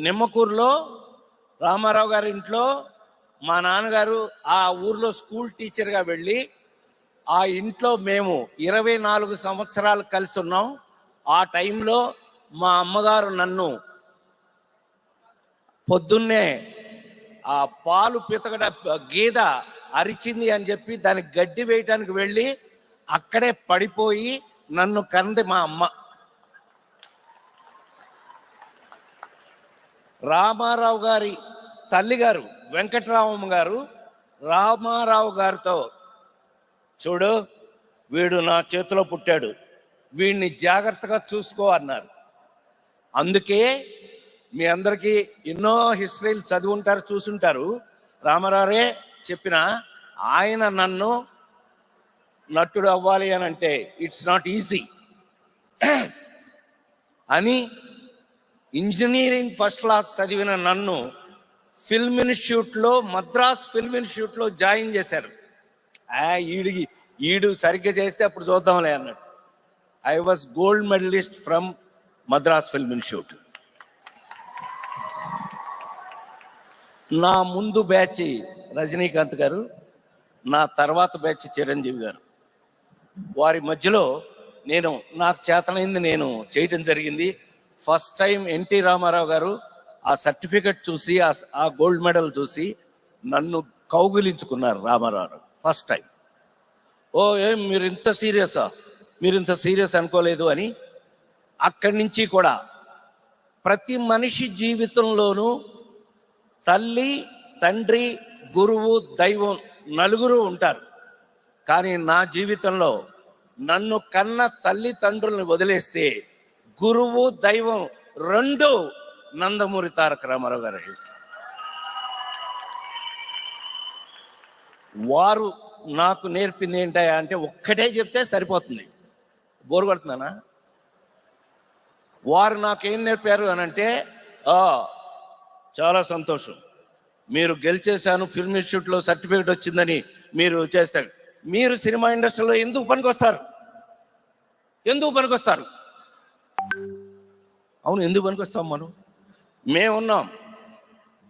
నిమ్మకూరులో రామారావు గారి ఇంట్లో మా నాన్నగారు ఆ ఊర్లో స్కూల్ టీచర్గా వెళ్ళి ఆ ఇంట్లో మేము 24 సంవత్సరాలు కలిసి ఉన్నాం. ఆ టైంలో మా అమ్మగారు నన్ను పొద్దున్నే ఆ పాలు పితకడ గీద అరిచింది అని చెప్పి దానికి గడ్డి వేయటానికి వెళ్ళి అక్కడే పడిపోయి నన్ను కంది మా అమ్మ. రామారావు గారి తల్లిగారు వెంకటరామమ్మ గారు రామారావు గారితో, చూడు వీడు నా చేతిలో పుట్టాడు, వీడిని జాగ్రత్తగా చూసుకో అన్నారు. అందుకే మీ అందరికీ ఎన్నో హిస్టరీలు చదువుంటారు, చూసుంటారు. రామారావురే చెప్పిన ఆయన నన్ను నటుడు అవ్వాలి అని అంటే ఇట్స్ నాట్ ఈజీ అని ఇంజనీరింగ్ ఫస్ట్ క్లాస్ చదివిన నన్ను ఫిల్మ్ ఇన్స్టిట్యూట్లో, మద్రాస్ ఫిల్మ్ ఇన్స్టిట్యూట్లో జాయిన్ చేశారు. ఈడు సరిగ్గా చేస్తే అప్పుడు చూద్దాంలే అన్నాడు. I was gold medalist from Madras film institute. నా ముందు బ్యాచ్ రజనీకాంత్ గారు, నా తర్వాత బ్యాచ్ చిరంజీవి గారు. వారి మధ్యలో నాకు చేతనైంది నేను చేయడం జరిగింది. ఫస్ట్ టైం ఎన్టీ రామారావు గారు ఆ సర్టిఫికెట్ చూసి, ఆ గోల్డ్ మెడల్ చూసి నన్ను కౌగిలించుకున్నారు రామారావు ఫస్ట్ టైం. ఏం మీరు ఇంత సీరియసా, మీరు ఇంత సీరియస్ అనుకోలేదు అని. అక్కడి నుంచి కూడా ప్రతి మనిషి జీవితంలోనూ తల్లి, తండ్రి, గురువు, దైవం నలుగురు ఉంటారు. కానీ నా జీవితంలో నన్ను కన్న తల్లిదండ్రులను వదిలేస్తే గురువు, దైవం రెండు నందమూరి తారక రామారావు గారు. వారు నాకు నేర్పింది ఏంటా అంటే ఒక్కటే చెప్తే సరిపోతుంది, బోరు కొడుతున్నానా? వారు నాకేం నేర్పారు అని అంటే, చాలా సంతోషం, మీరు గెలిచేశాను, ఫిల్మ్ ఇన్స్టిట్యూట్లో సర్టిఫికేట్ వచ్చిందని మీరు చేస్తారు, మీరు సినిమా ఇండస్ట్రీలో ఎందుకు పనికొస్తారు? అవును, ఎందుకు పనికొస్తాం? మేమున్నాం.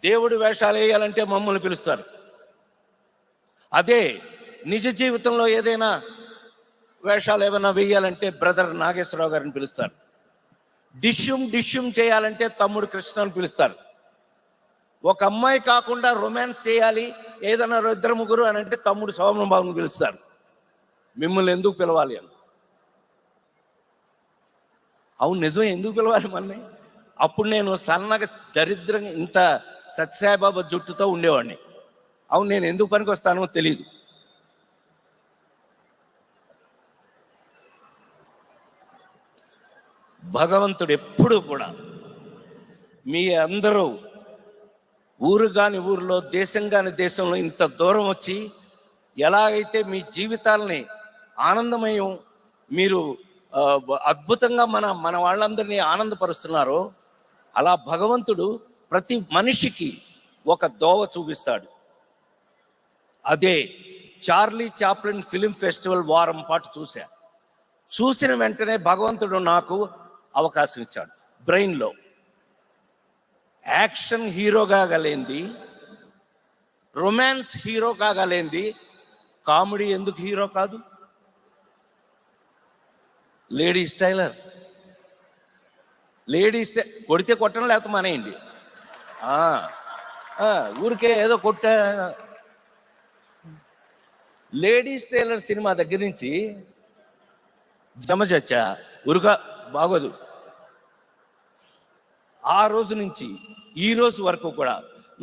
దేవుడి వేషాలు వేయాలంటే మమ్మల్ని పిలుస్తారు. అదే నిజ జీవితంలో ఏదైనా వేషాలు ఏమైనా వేయాలంటే బ్రదర్ నాగేశ్వరరావు గారిని పిలుస్తారు. డిష్యూమ్ చేయాలంటే తమ్ముడు కృష్ణని పిలుస్తారు. ఒక అమ్మాయి కాకుండా రొమాన్స్ చేయాలి ఏదైనా 2-3 అని అంటే తమ్ముడు సోమన్ బాబుని పిలుస్తారు. మిమ్మల్ని ఎందుకు పిలవాలి అని. అవును, నిజం, ఎందుకు పిలవాలి మన్ని? అప్పుడు నేను సన్నగా దరిద్రంగా ఇంత సత్యసాయిబాబా జుట్టుతో ఉండేవాడిని. అవును, నేను ఎందుకు పనికి వస్తానో తెలియదు. భగవంతుడు ఎప్పుడు కూడా మీ అందరూ ఊరు కాని ఊరిలో, దేశం కాని దేశంలో ఇంత దూరం వచ్చి ఎలాగైతే మీ జీవితాలని ఆనందమయం, మీరు అద్భుతంగా మన వాళ్ళందరినీ ఆనందపరుస్తున్నారో అలా భగవంతుడు ప్రతి మనిషికి ఒక దోవ చూపిస్తాడు. అదే చార్లీ చాప్లిన్ ఫిలిం ఫెస్టివల్ వారం పాటు చూసిన వెంటనే భగవంతుడు నాకు అవకాశం ఇచ్చాడు. బ్రెయిన్లో యాక్షన్ హీరో కాగలేంది, రొమాన్స్ హీరో కాగలేంది, కామెడీ ఎందుకు హీరో కాదు? లేడీస్ టైలర్, కొడితే కొట్టడం లేకపోతే మానేయండి. ఊరికే ఏదో లేడీస్ టైలర్ సినిమా దగ్గర నుంచి జమచచ్చా ఉరుగా బాగోదు. ఆ రోజు నుంచి ఈ రోజు వరకు కూడా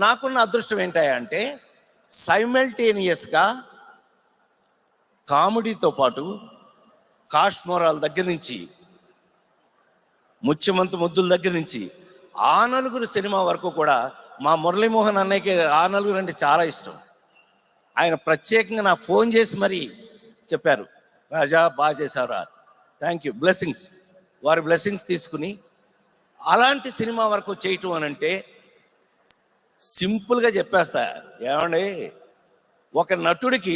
నాకున్న అదృష్టం ఏంటంటే సైమల్టేనియస్గా కామెడీతో పాటు కాశ్మోరాల దగ్గర నుంచి, ముత్యమంతు ముద్దుల దగ్గర నుంచి ఆ నలుగురు సినిమా వరకు కూడా మా మురళీమోహన్ అన్నయ్యకి ఆ నలుగురు అంటే చాలా ఇష్టం. ఆయన ప్రత్యేకంగా నాకు ఫోన్ చేసి మరీ చెప్పారు, రాజా బాగా చేశారా, థ్యాంక్ యూ, బ్లెస్సింగ్స్. వారి బ్లెస్సింగ్స్ తీసుకుని అలాంటి సినిమా వరకు చేయటం అని అంటే సింపుల్గా చెప్పేస్తా. ఏమండి, ఒక నటుడికి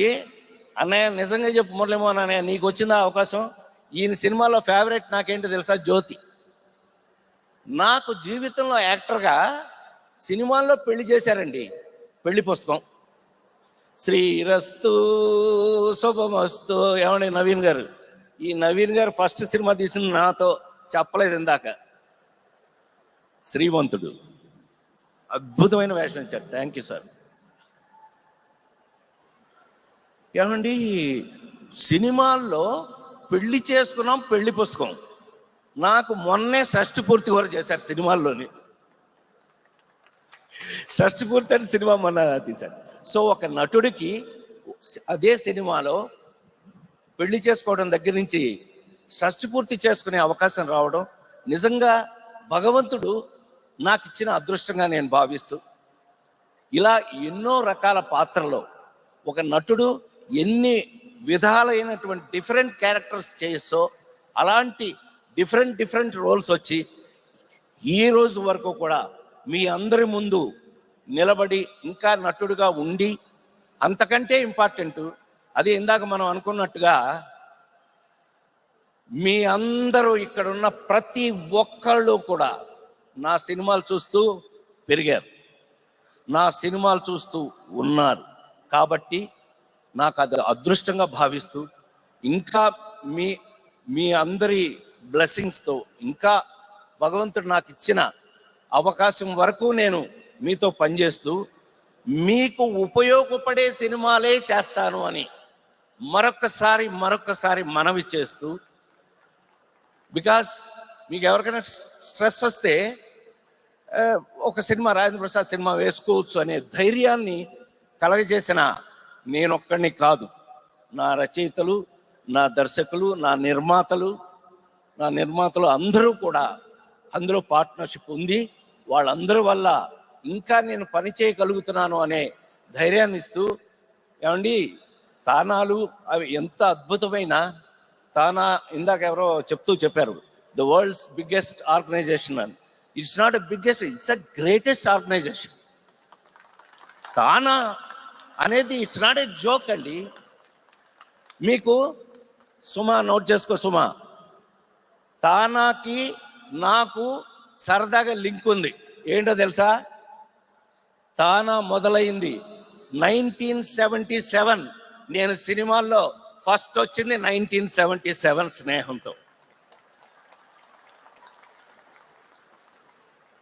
అన్నయ్య నిజంగా చెప్పు మురళీమోహన్ అన్నయ్య, నీకు వచ్చిందా అవకాశం? ఈయన సినిమాలో ఫేవరెట్ నాకేంటో తెలుసా? జ్యోతి. నాకు జీవితంలో యాక్టర్గా సినిమాల్లో పెళ్లి చేశారండి. పెళ్లి పుస్తకం శ్రీరస్తు శుభమస్తు. ఏమండి నవీన్ గారు, ఈ నవీన్ గారు ఫస్ట్ సినిమా తీసింది నాతో, చెప్పలేదు ఇందాక. శ్రీమంతుడు అద్భుతమైన వేషం ఇచ్చారు. Thank you sir. ఏమండి సినిమాల్లో పెళ్లి చేసుకున్నాం, పెళ్లి పుస్తకం. నాకు మొన్నే షష్ఠి పూర్తి కూడా చేశారు సినిమాల్లోని. షష్ఠి పూర్తి అని సినిమా మొన్న తీశారు. సో ఒక నటుడికి అదే సినిమాలో పెళ్లి చేసుకోవడం దగ్గర నుంచి షష్ఠి పూర్తి చేసుకునే అవకాశం రావడం నిజంగా భగవంతుడు నాకు ఇచ్చిన అదృష్టంగా నేను భావిస్తూ, ఇలా ఎన్నో రకాల పాత్రలో ఒక నటుడు ఎన్ని విధాలైనటువంటి డిఫరెంట్ క్యారెక్టర్స్ చేసో అలాంటి డిఫరెంట్ రోల్స్ వచ్చి ఈ రోజు వరకు కూడా మీ అందరి ముందు నిలబడి ఇంకా నటుడుగా ఉండి, అంతకంటే ఇంపార్టెంట్ అది ఇందాక మనం అనుకున్నట్టుగా మీ అందరూ ఇక్కడున్న ప్రతి ఒక్కళ్ళు కూడా నా సినిమాలు చూస్తూ పెరిగారు, నా సినిమాలు చూస్తూ ఉన్నారు. కాబట్టి నాకు అది అదృష్టంగా భావిస్తూ, ఇంకా మీ అందరి బ్లెస్సింగ్స్తో, ఇంకా భగవంతుడు నాకు ఇచ్చిన అవకాశం వరకు నేను మీతో పనిచేస్తూ మీకు ఉపయోగపడే సినిమాలే చేస్తాను అని మరొక్కసారి మనవి చేస్తూ, బికాస్ మీకు ఎవరికైనా స్ట్రెస్ వస్తే ఒక సినిమా రాజేంద్ర ప్రసాద్ సినిమా వేసుకోవచ్చు అనే ధైర్యాన్ని కలగజేసిన నేనొక్కడిని కాదు, నా రచయితలు, నా దర్శకులు, నా నిర్మాతలు అందరూ కూడా అందులో పార్ట్నర్షిప్ ఉంది. వాళ్ళందరి వల్ల ఇంకా నేను పని చేయగలుగుతున్నాను అనే ధైర్యాన్ని ఇస్తూ, ఏమండి తానాలు అవి ఎంత అద్భుతమైన తానా, ఇందాక ఎవరో చెప్పారు ద వరల్డ్స్ బిగ్గెస్ట్ ఆర్గనైజేషన్ అని. It's not a biggest, it's a greatest organisation. TANA అనేది ఇట్స్ నాట్ ఏ జోక్ అండి. మీకు సుమా నోట్ చేసుకో సుమా, తానాకి నాకు సరదాగా లింక్ ఉంది. ఏంటో తెలుసా? తానా మొదలైంది 1977. నేను సినిమాల్లో ఫస్ట్ వచ్చింది 1977 స్నేహంతో.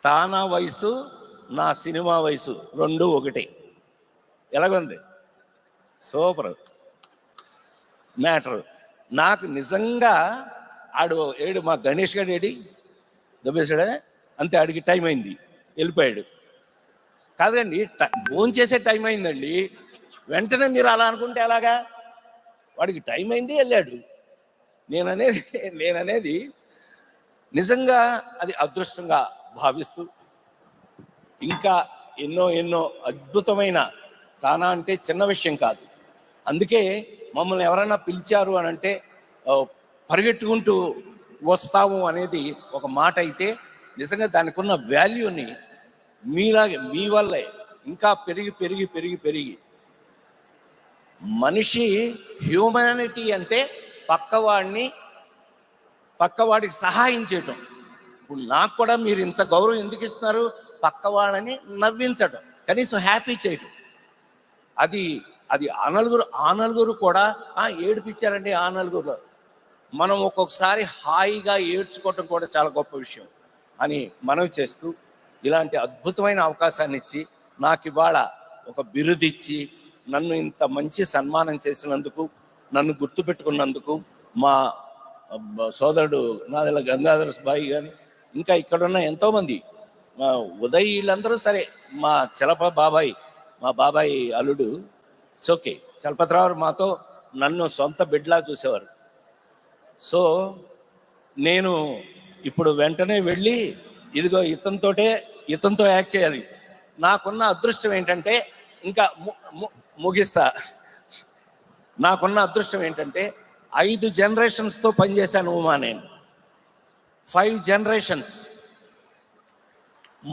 తానా వయసు నా సినిమా వయసు రెండు ఒకటి. ఎలాగుంది? Super matter. నాకు నిజంగా ఏడు మా గణేష్ గారు ఏడి దబ్బేశాడే అంతే, ఆడికి టైం అయింది వెళ్ళిపోయాడు. కాదండి ఫోన్ చేసే టైం అయిందండి, వెంటనే మీరు అలా అనుకుంటే ఎలాగా? వాడికి టైం అయింది వెళ్ళాడు. నేననేది నిజంగా అది అదృష్టంగా భావిస్తూ, ఇంకా ఎన్నో అద్భుతమైన తానా అంటే చిన్న విషయం కాదు. అందుకే మమ్మల్ని ఎవరైనా పిలిచారు అని అంటే పరిగెట్టుకుంటూ వస్తాము అనేది ఒక మాట అయితే, నిజంగా దానికి ఉన్న వాల్యూని మీలాగే మీ వల్లే ఇంకా పెరిగి మనిషి హ్యూమానిటీ అంటే పక్కవాడికి సహాయం చేయటం. ఇప్పుడు నాకు కూడా మీరు ఇంత గౌరవం ఎందుకు ఇస్తున్నారు? పక్కవాడిని నవ్వించడం, కనీసం హ్యాపీ చేయటం. అది ఆ నలుగురు కూడా ఏడిపించారండి. ఆ నలుగురు మనం ఒక్కొక్కసారి హాయిగా ఏడ్చుకోవటం కూడా చాలా గొప్ప విషయం అని మనవి చేస్తూ, ఇలాంటి అద్భుతమైన అవకాశాన్ని ఇచ్చి నాకు ఇవాళ ఒక బిరుదిచ్చి నన్ను ఇంత మంచి సన్మానం చేసినందుకు, నన్ను గుర్తుపెట్టుకున్నందుకు మా సోదరుడు నాదెల గంగాధర బాయి కానీ ఇంకా ఇక్కడున్న ఎంతోమంది మా ఉదయ్ వీళ్ళందరూ సరే, మా మా బాబాయ్ అల్లుడు ఓకే చలపతిరావు మాతో నన్ను సొంత బిడ్డలా చూసేవారు. సో నేను ఇప్పుడు వెంటనే వెళ్ళి ఇదిగో ఇతనితో యాక్ట్ చేయాలి. నాకున్న అదృష్టం ఏంటంటే, ఇంకా ముగిస్తా, నాకున్న అదృష్టం ఏంటంటే 5 జనరేషన్స్తో పనిచేశాను ఉమా. నేను 5 జనరేషన్స్.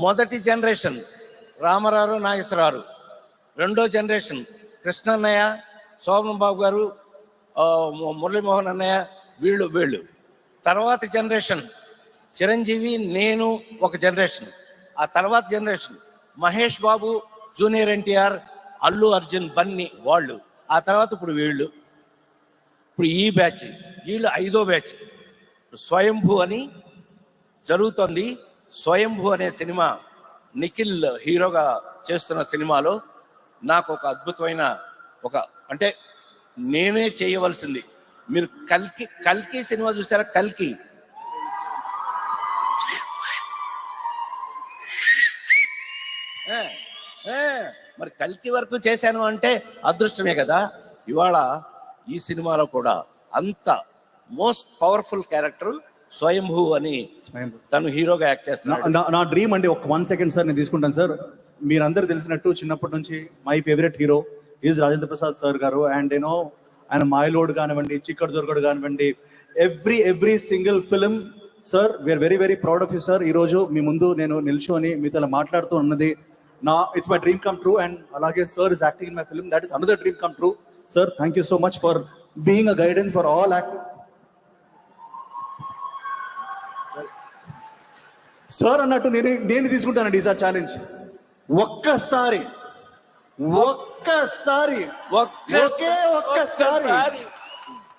మొదటి జనరేషన్ రామారావు నాగేశ్వరరావు, రెండో జనరేషన్ కృష్ణన్నయ్య, శోభన్ బాబు గారు, మురళీమోహన్ అన్నయ్య, వీళ్ళు. తర్వాత జనరేషన్ చిరంజీవి, నేను ఒక జనరేషన్, ఆ తర్వాత జనరేషన్ మహేష్ బాబు, జూనియర్ ఎన్టీఆర్, అల్లు అర్జున్, బన్నీ వాళ్ళు, ఆ తర్వాత ఇప్పుడు వీళ్ళు, ఇప్పుడు ఈ బ్యాచ్, వీళ్ళు 5వ బ్యాచ్. స్వయంభూ అని జరుగుతోంది. స్వయంభూ అనే సినిమా నిఖిల్ హీరోగా చేస్తున్న సినిమాలో నాకు ఒక అద్భుతమైన అంటే నేనే చేయవలసింది. మీరు కల్కి సినిమా చూసారా? కల్కి మరి కల్కి వరకు చేశాను అంటే అదృష్టమే కదా. ఇవాళ ఈ సినిమాలో కూడా అంత మోస్ట్ పవర్ఫుల్ క్యారెక్టర్ స్వయంభూ అని తను హీరోగా యాక్ట్ చేస్తున్నాడు. నా డ్రీమ్ అండి. ఒక 1 సెకండ్ సార్, నేను తీసుకుంటాను సార్. మీరందరూ తెలిసినట్టు చిన్నప్పటి నుంచి my favourite hero is Rajendra Prasad sir గారు. అండ్ యూనో ఆయన మాయలోడ్ కానివ్వండి, చిక్కడు దొరకడు కానివ్వండి, every single film sir, we are very very proud of you sir. ఈ రోజు మీ ముందు నేను నిల్చొని మీతో ఇలా మాట్లాడుతూ ఉన్నది it's my dream come true. And అలాగే sir is acting in my film, that is another dream come true. Sir, thank you so much for being a guidance for all actors. Sir అన్నట్టు నేను తీసుకుంటానండి ఈసారి challenge. ఒక్కసారి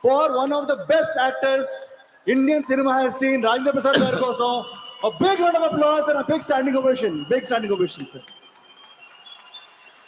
for one of the best actors Indian cinema has seen, Rajendra Prasad గారి కోసం a big round of applause and a big standing ovation sir.